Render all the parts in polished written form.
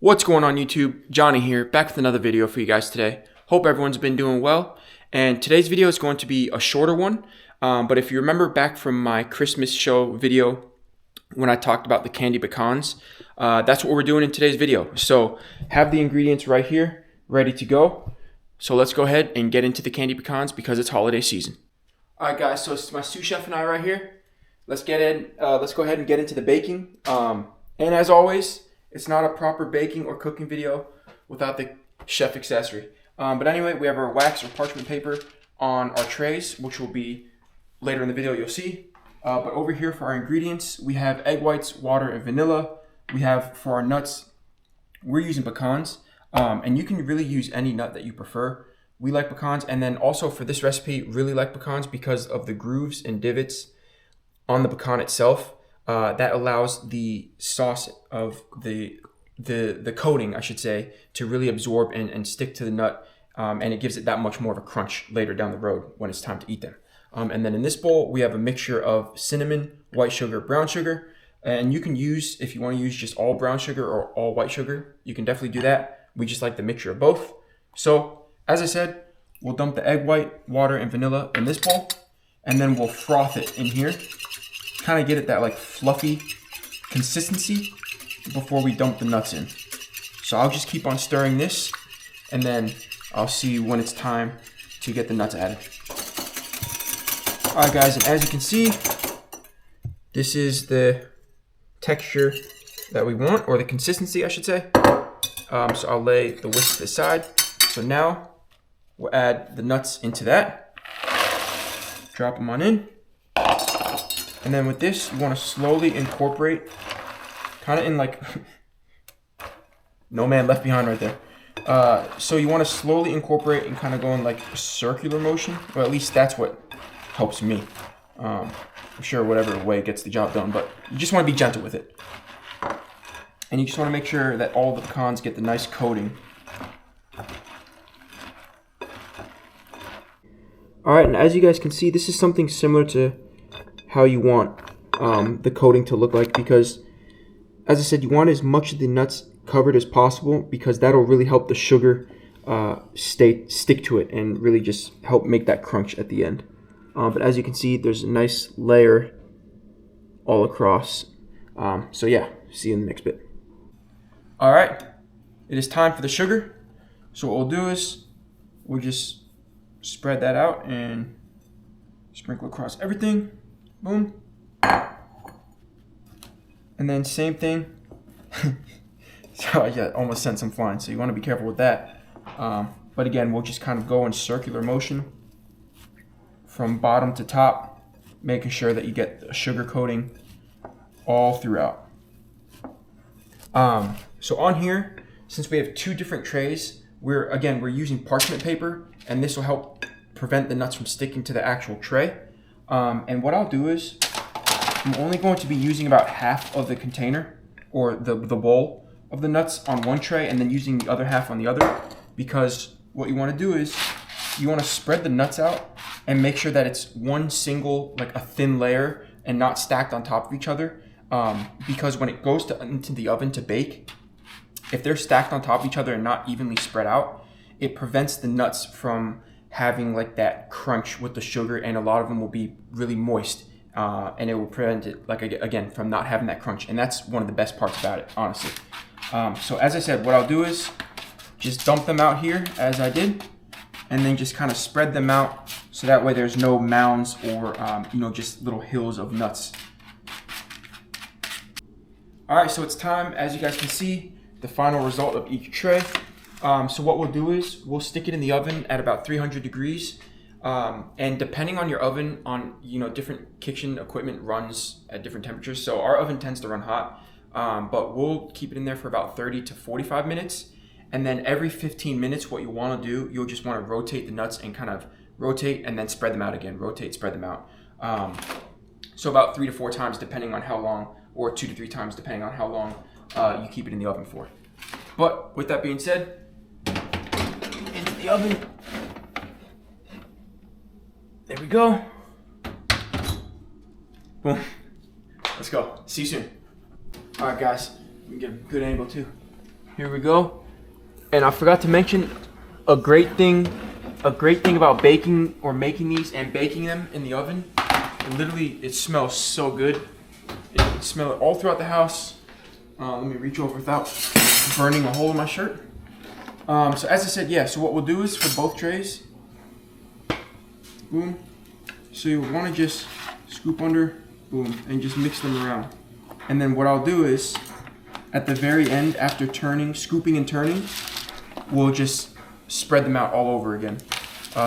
What's going on YouTube? Johnny here, back with another video for you guys today. Hope everyone's been doing well. And today's video is going to be a shorter one. But if you remember back from my Christmas show video when I talked about the candy pecans, that's what we're doing in today's video. So have the ingredients right here, ready to go. So let's go ahead and get into the candy pecans because it's holiday season. All right guys, so it's my sous chef and I right here. Let's go ahead and get into the baking. And as always, it's not a proper baking or cooking video without the chef accessory. But anyway, we have our wax or parchment paper on our trays, which will be later in the video you'll see. But over here for our ingredients, we have egg whites, water, and vanilla. We have for our nuts, we're using pecans. And you can really use any nut that you prefer. We like pecans. And then also for this recipe, really like pecans because of the grooves and divots on the pecan itself. That allows the sauce of the coating, I should say, to really absorb and stick to the nut, and it gives it that much more of a crunch later down the road when it's time to eat them. And then in this bowl, we have a mixture of cinnamon, white sugar, brown sugar, and you can use, if you want to use just all brown sugar or all white sugar, you can definitely do that. We just like the mixture of both. So, as I said, we'll dump the egg white, water, and vanilla in this bowl, and then we'll froth it in here. Kind of get it that like fluffy consistency before we dump the nuts in. So I'll just keep on stirring this, and then I'll see when it's time to get the nuts added. Alright guys, and as you can see, this is the texture that we want, or the consistency I should say. So I'll lay the whisk to the side. So now we'll add the nuts into that. Drop them on in. And then with this, you want to slowly incorporate, kind of in like, no man left behind right there. So you want to slowly incorporate and kind of go in like a circular motion, or at least that's what helps me. I'm sure whatever way gets the job done, but you just want to be gentle with it. And you just want to make sure that all the pecans get the nice coating. All right, and as you guys can see, this is something similar to how you want the coating to look like, because as I said, you want as much of the nuts covered as possible because that'll really help the sugar stick to it and really just help make that crunch at the end. But as you can see, there's a nice layer all across. So yeah, see you in the next bit. All right, it is time for the sugar. So what we'll do is we'll just spread that out and sprinkle across everything. Boom. And then same thing. So I almost sent some flying, so you want to be careful with that. But again, we'll just kind of go in circular motion from bottom to top, making sure that you get the sugar coating all throughout. So on here, since we have two different trays, we're using parchment paper, and this will help prevent the nuts from sticking to the actual tray. And what I'll do is, I'm only going to be using about half of the container, or the bowl of the nuts on one tray, and then using the other half on the other, because what you want to do is, you want to spread the nuts out and make sure that it's one single, like a thin layer, and not stacked on top of each other. Because when it goes into the oven to bake, if they're stacked on top of each other and not evenly spread out, it prevents the nuts from having like that crunch with the sugar, and a lot of them will be really moist, and it will prevent it, like again, from not having that crunch. And that's one of the best parts about it, honestly. So as I said, what I'll do is just dump them out here as I did, and then just kind of spread them out so that way there's no mounds or just little hills of nuts. All right, so it's time, as you guys can see, the final result of each tray. So what we'll do is we'll stick it in the oven at about 300 degrees. And depending on your oven, different kitchen equipment runs at different temperatures. So our oven tends to run hot, but we'll keep it in there for about 30 to 45 minutes. And then every 15 minutes, what you want to do, you'll just want to rotate the nuts and kind of rotate and then spread them out again. Rotate, spread them out. So about 3 to 4 times depending on how long, or 2 to 3 times depending on how long you keep it in the oven for. But with that being said, into the oven. There we go. Boom. Let's go. See you soon. All right, guys. We can get a good angle too. Here we go. And I forgot to mention a great thing about baking or making these and baking them in the oven. It smells so good. You can smell it all throughout the house. Let me reach over without burning a hole in my shirt. So as I said, yeah, so what we'll do is for both trays, boom. So you want to just scoop under, boom, and just mix them around. And then what I'll do is, at the very end, after scooping and turning, we'll just spread them out all over again.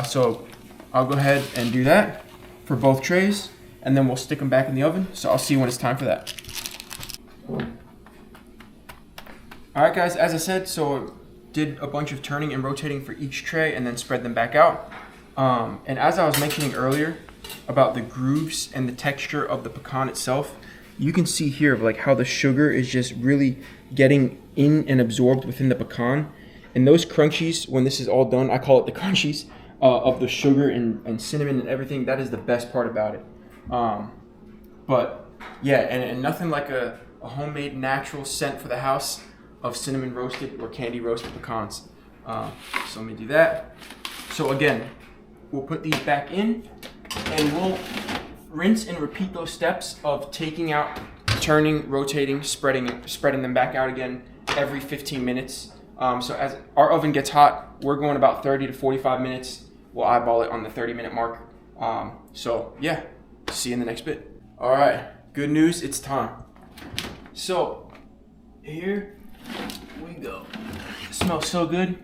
So I'll go ahead and do that for both trays, and then we'll stick them back in the oven. So I'll see you when it's time for that. All right, guys, as I said, so did a bunch of turning and rotating for each tray and then spread them back out. And as I was mentioning earlier about the grooves and the texture of the pecan itself, you can see here like how the sugar is just really getting in and absorbed within the pecan. And those crunchies, when this is all done, I call it the crunchies of the sugar and cinnamon and everything. That is the best part about it. But yeah, and nothing like a homemade natural scent for the house of cinnamon roasted or candy roasted pecans. So let me do that. So again, we'll put these back in and we'll rinse and repeat those steps of taking out, turning, rotating, spreading them back out again every 15 minutes. So as our oven gets hot, we're going about 30 to 45 minutes. We'll eyeball it on the 30-minute mark. So yeah, see you in the next bit. All right, good news, it's time. So here we go. It smells so good.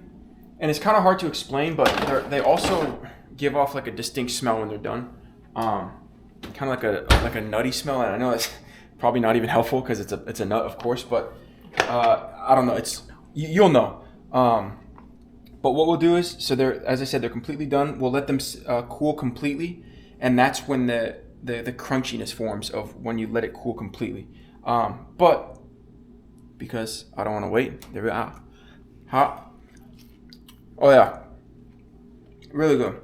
And it's kind of hard to explain, but they also give off like a distinct smell when they're done. Kind of like a nutty smell, and I know that's probably not even helpful because it's a nut, of course. But I don't know. You'll know. But what we'll do is, so as I said, they're completely done. We'll let them cool completely, and that's when the crunchiness forms of when you let it cool completely. But because I don't want to wait, there we are. Hot. Oh yeah, really good.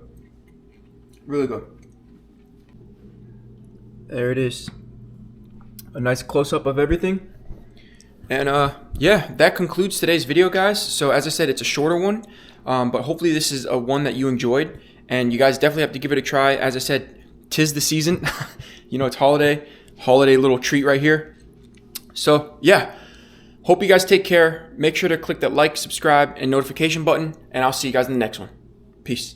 Really good. There it is. A nice close-up of everything. And yeah, that concludes today's video, guys. So as I said, it's a shorter one, but hopefully this is a one that you enjoyed, and you guys definitely have to give it a try. As I said, 'tis the season. You know, it's holiday little treat right here. So yeah, hope you guys take care. Make sure to click that like, subscribe, and notification button, and I'll see you guys in the next one. Peace.